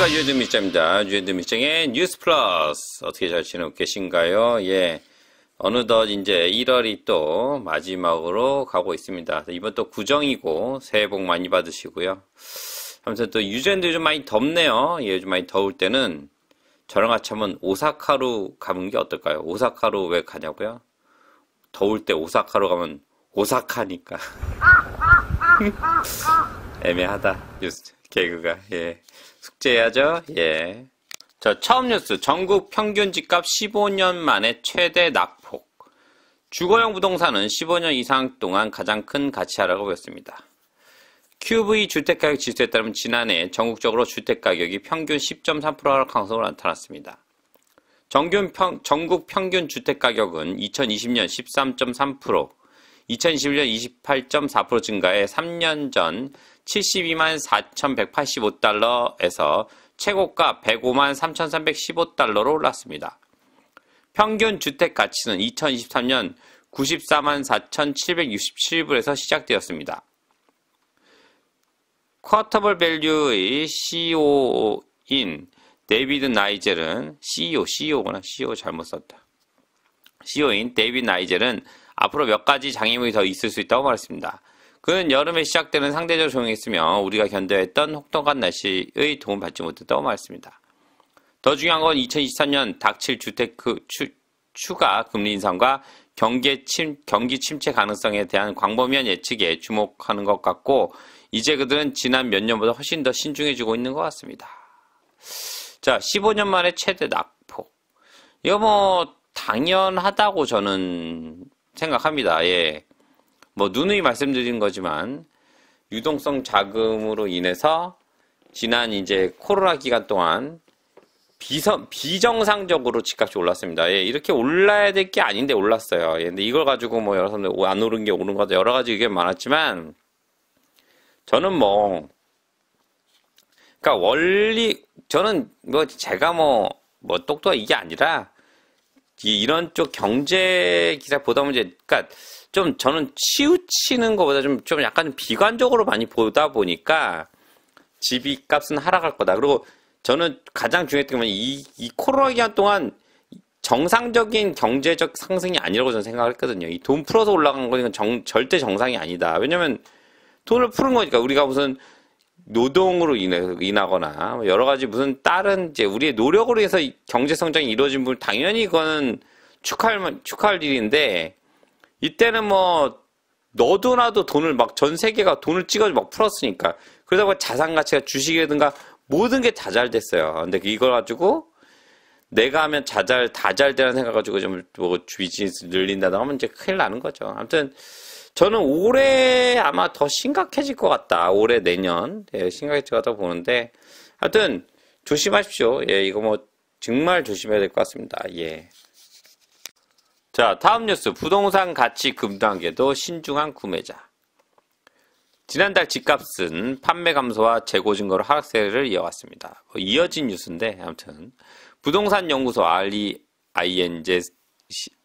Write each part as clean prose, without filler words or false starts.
안녕하십니까, 유현등 밑장입니다. 유현등 밑장의 뉴스 플러스. 어떻게 잘 지내고 계신가요? 예. 어느덧 이제 1월이 또 마지막으로 가고 있습니다. 이번 또 구정이고, 새해 복 많이 받으시고요. 아무튼 또 유전도 요즘 많이 덥네요. 예, 요즘 많이 더울 때는 저랑 같이 한번 오사카로 가는 게 어떨까요? 오사카로 왜 가냐고요? 더울 때 오사카로 가면 오사카니까. 애매하다. 뉴스 개그가. 예. 숙제해야죠. 예. 자, 처음 뉴스. 전국 평균 집값 15년 만에 최대 낙폭. 주거용 부동산은 15년 이상 동안 가장 큰 가치 하락을 보였습니다. QV 주택가격 지수에 따르면 지난해 전국적으로 주택가격이 평균 10.3% 하락한 것으로 나타났습니다. 전국 평균 주택가격은 2020년 13.3%, 2021년 28.4% 증가해 3년 전 72만 4,185달러에서 최고가 105만 3,315달러로 올랐습니다. 평균 주택 가치는 2023년 94만 4,767불에서 시작되었습니다. 쿼터블 밸류의 CEO인 데이비드 나이젤은 CEO 잘못 썼다. CEO인 데이비드 나이젤은 앞으로 몇 가지 장애물이 더 있을 수 있다고 말했습니다. 그는 여름에 시작되는 상대적으로 조용했으며 우리가 견뎌야 했던 혹독한 날씨의 도움을 받지 못했다고 말했습니다. 더 중요한 건 2023년 닥칠 주택 추가 금리 인상과 경기 침체 가능성에 대한 광범위한 예측에 주목하는 것 같고 이제 그들은 지난 몇 년보다 훨씬 더 신중해지고 있는 것 같습니다. 자, 15년 만에 최대 낙폭. 이거 뭐 당연하다고 저는 생각합니다. 예. 뭐 누누이 말씀드린 거지만 유동성 자금으로 인해서 지난 이제 코로나 기간 동안 비정상적으로 집값이 올랐습니다. 예, 이렇게 올라야 될 게 아닌데 올랐어요. 예, 근데 이걸 가지고 뭐 여러 사람들 안 오른 게 오른 거다 여러 가지 의견이 많았지만 저는 그러니까 저는 뭐 제가 뭐 똑똑한 이게 아니라 이런 쪽 경제 기사 보다 보면 그러니까 좀 저는 치우치는 것보다 좀 약간 비관적으로 많이 보다 보니까 집이 값은 하락할 거다. 그리고 저는 가장 중요했던 건 이 코로나 기간 동안 정상적인 경제적 상승이 아니라고 저는 생각을 했거든요. 이 돈 풀어서 올라간 건 절대 정상이 아니다. 왜냐면 돈을 푸는 거니까 우리가 무슨 노동으로 인하거나 여러 가지 무슨 다른 이제 우리의 노력으로 해서 경제 성장이 이루어진 분 당연히 그거는 축하할 일인데 이때는 뭐 너도 나도 돈을 막 전 세계가 돈을 찍어서 막 풀었으니까 그러다 보니 자산 가치가 주식이라든가 모든 게 다 잘 됐어요. 근데 이걸 가지고 내가 하면 다 잘 되라는 생각 가지고 좀 뭐 비즈니스 늘린다든가 하면 이제 큰일 나는 거죠. 아무튼 저는 올해 아마 더 심각해질 것 같다. 올해 내년 심각해질 것 같다고 보는데 하여튼 조심하십시오. 예, 이거 뭐 정말 조심해야 될 것 같습니다. 예. 자, 다음 뉴스. 부동산 가치 급등하게도 신중한 구매자. 지난달 집값은 판매 감소와 재고 증가로 하락세를 이어갔습니다. 이어진 뉴스인데 아무튼 부동산 연구소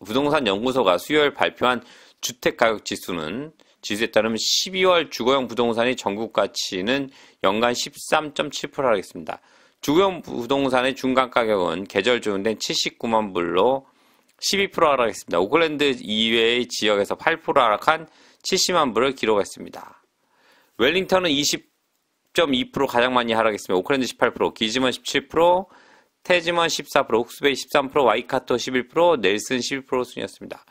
부동산 연구소가 수요일 발표한 주택가격 지수에 따르면 12월 주거용 부동산의 전국 가치는 연간 13.7% 하락했습니다. 주거용 부동산의 중간 가격은 계절 조정된 79만 불로 12% 하락했습니다. 오클랜드 이외의 지역에서 8% 하락한 70만 불을 기록했습니다. 웰링턴은 20.2% 가장 많이 하락했으며 오클랜드 18%, 기즈먼 17%, 태즈먼 14%, 훅스베이 13%, 와이카토 11%, 넬슨 11% 순이었습니다.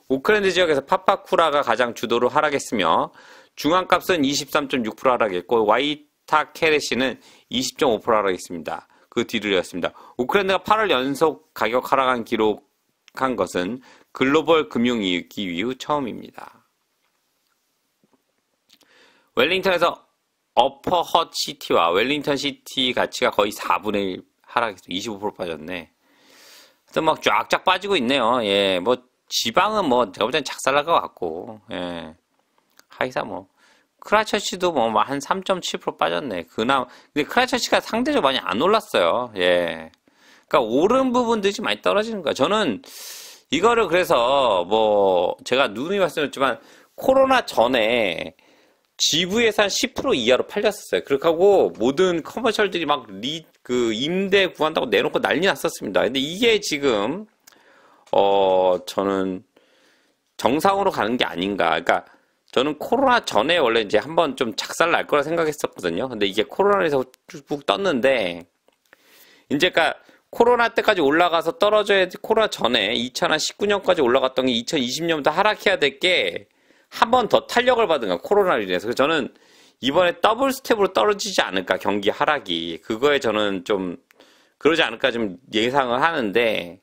오클랜드 지역에서 파파쿠라가 가장 주도로 하락했으며 중앙값은 23.6% 하락했고 와이타케레시는 20.5% 하락했습니다. 그 뒤를 이었습니다. 오클랜드가 8월 연속 가격 하락한 기록한 것은 글로벌 금융위기 이후 처음입니다. 웰링턴에서 어퍼 헛 시티와 웰링턴 시티 가치가 거의 4분의 1 하락했어요. 25% 빠졌네. 하여튼 막 쫙쫙 빠지고 있네요. 예, 뭐 지방은 뭐 제가 볼 땐 작살날 것 같고, 예. 하이사 뭐 크라처치도 뭐 한 3.7% 빠졌네. 근데 크라처치가 상대적으로 많이 안 올랐어요. 예. 그러니까 오른 부분들이 많이 떨어지는 거야. 저는 이거를 그래서 뭐 제가 누누이 말씀드렸지만 코로나 전에 GV에서 한 10% 이하로 팔렸었어요. 그렇게 하고 모든 커머셜들이 막 임대 구한다고 내놓고 난리 났었습니다. 근데 이게 지금 저는 정상으로 가는 게 아닌가. 그러니까 저는 코로나 전에 원래 이제 한번 좀 작살 날 거라 생각했었거든요. 근데 이게 코로나에서 쭉 떴는데 이제 그러니까 코로나 때까지 올라가서 떨어져야 코로나 전에 2019년까지 올라갔던 게 2020년부터 하락해야 될 게 한 번 더 탄력을 받은 거야. 코로나로 인해서. 그래서 저는 이번에 더블 스텝으로 떨어지지 않을까, 경기 하락이. 그거에 저는 좀 그러지 않을까 좀 예상을 하는데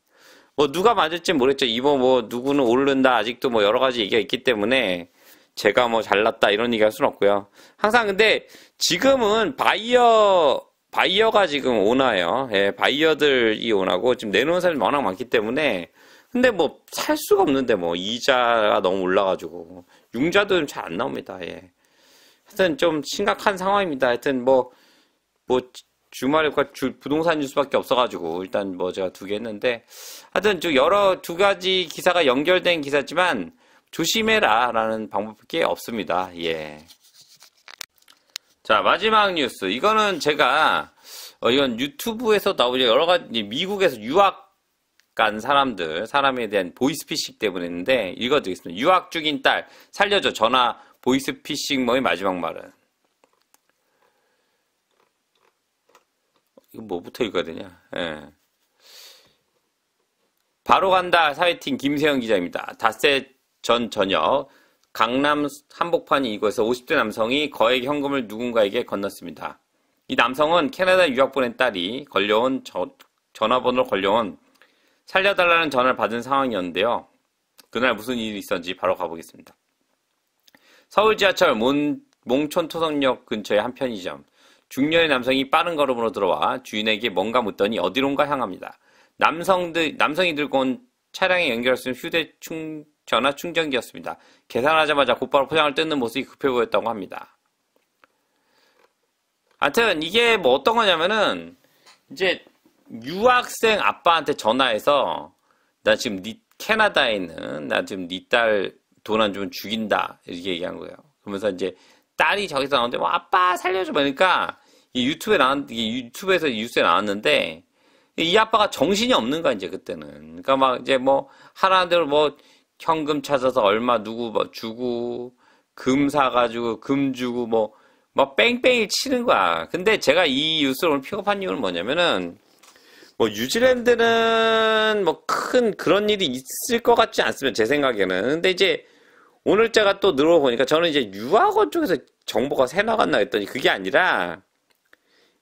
뭐 누가 맞을지 모르겠죠. 이번 뭐 누구는 오른다 아직도 뭐 여러 가지 얘기가 있기 때문에 제가 뭐 잘났다 이런 얘기 할 수는 없고요. 항상 근데 지금은 바이어가 지금 오나요. 예, 바이어들이 오나고 지금 내놓은 사람이 워낙 많기 때문에 근데 뭐 살 수가 없는데 뭐 이자가 너무 올라가지고 융자도 잘 안 나옵니다. 예. 하여튼 좀 심각한 상황입니다. 하여튼 뭐 주말에 부동산 뉴스밖에 없어가지고 일단 뭐 제가 2개 했는데 하여튼 두 가지 기사가 연결된 기사지만 조심해라 라는 방법밖에 없습니다. 예. 자, 마지막 뉴스. 이거는 제가 이건 유튜브에서 나오죠. 여러 가지 미국에서 유학 간 사람에 대한 보이스피싱 때문에 했는데 읽어드리겠습니다. 유학 중인 딸 살려줘 전화 보이스피싱 뭐의 마지막 말은. 이거 뭐부터 읽어야 되냐. 예. 바로 간다 사회팀 김세영 기자입니다. 닷새 전 저녁 강남 한복판인 이곳에서 50대 남성이 거액 현금을 누군가에게 건넜습니다. 이 남성은 캐나다 유학 보낸 딸이 걸려온 전화번호로 걸려온 살려달라는 전화를 받은 상황이었는데요. 그날 무슨 일이 있었는지 바로 가보겠습니다. 서울 지하철 몽촌토성역 근처의 한 편의점. 중년의 남성이 빠른 걸음으로 들어와 주인에게 뭔가 묻더니 어디론가 향합니다. 남성이 들고 온 차량에 연결할 수 있는 전화 충전기였습니다. 계산하자마자 곧바로 포장을 뜯는 모습이 급해 보였다고 합니다. 하여튼 이게 뭐 어떤 거냐면은 이제 유학생 아빠한테 전화해서 나 지금 캐나다에 있는 나 지금 네 딸 돈 안 주면 죽인다 이렇게 얘기한 거예요. 그러면서 이제 딸이 저기서 나오는데 뭐 아빠 살려줘 그러니까 이게 유튜브에서 뉴스에 나왔는데 이 아빠가 정신이 없는 거야 이제 그때는. 그러니까 막 이제 뭐 하라는 대로 뭐 현금 찾아서 얼마 누구 뭐 주고 금 사가지고 금 주고 뭐 뺑뺑이 치는 거야. 근데 제가 이 뉴스를 오늘 픽업한 이유는 뭐냐면은 뭐 뉴질랜드는 뭐 큰 그런 일이 있을 것 같지 않습니다. 제 생각에는. 근데 이제 오늘 제가 또 늘어보니까 저는 이제 유학원 쪽에서 정보가 새 나갔나 했더니 그게 아니라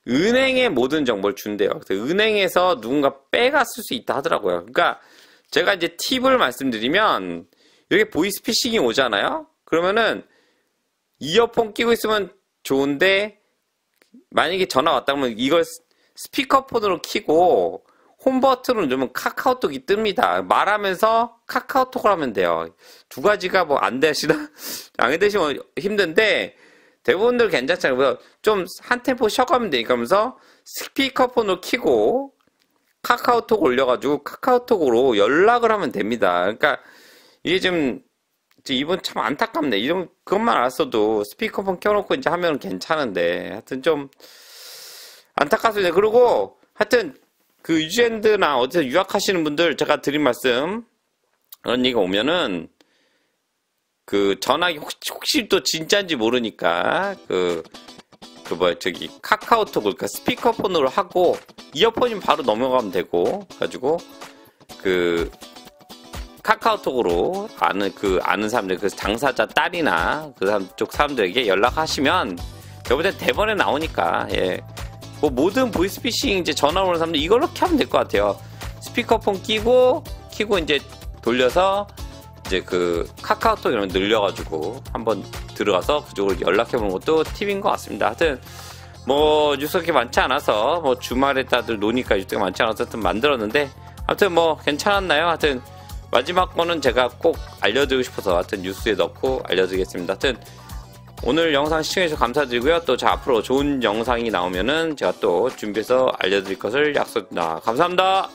은행에 모든 정보를 준대요. 그래서 은행에서 누군가 빼갔을 수 있다 하더라고요. 그러니까 제가 이제 팁을 말씀드리면 이렇게 보이스피싱이 오잖아요. 그러면은 이어폰 끼고 있으면 좋은데 만약에 전화 왔다 그러면 이걸 스피커폰으로 켜고 홈 버튼을 누르면 카카오톡이 뜹니다. 말하면서 카카오톡을 하면 돼요. 두 가지가 뭐 안 되시나? 안 되시면 힘든데 대부분들 괜찮잖아요. 좀 한 템포 쉬어가면 되니까 하면서 스피커폰으로 켜고 카카오톡 올려가지고 카카오톡으로 연락을 하면 됩니다. 그러니까 이게 좀 이분 참 안타깝네. 이런 그것만 알았어도 스피커폰 켜놓고 이제 하면 괜찮은데 하여튼 좀 안타깝습니다. 그리고 하여튼 그 뉴질랜드나 어디서 유학하시는 분들 제가 드린 말씀 그런 얘기가 오면은 그 전화기 혹시 또 진짜인지 모르니까 카카오톡을 그러니까 스피커폰으로 하고 이어폰이면 바로 넘어가면 되고 가지고 그 카카오톡으로 아는 사람들 그 당사자 딸이나 그 사람 쪽 사람들에게 연락하시면 저번에 대본에 나오니까 예. 뭐 모든 보이스피싱 이제 전화 오는 사람들 이걸로 하면 될 것 같아요. 스피커폰 끼고 이제 돌려서 이제 그 카카오톡 이런 거 늘려가지고 한번 들어가서 그쪽으로 연락해보는 것도 팁인 것 같습니다. 하여튼 뭐 뉴스가 그렇게 많지 않아서 뭐 주말에 다들 노니까 뉴스가 많지 않아서 하여튼 만들었는데 하여튼 뭐 괜찮았나요? 하여튼 마지막 거는 제가 꼭 알려드리고 싶어서 하여튼 뉴스에 넣고 알려드리겠습니다. 하여튼 오늘 영상 시청해주셔서 감사드리고요. 또 저 앞으로 좋은 영상이 나오면은 제가 또 준비해서 알려드릴 것을 약속드립니다. 감사합니다.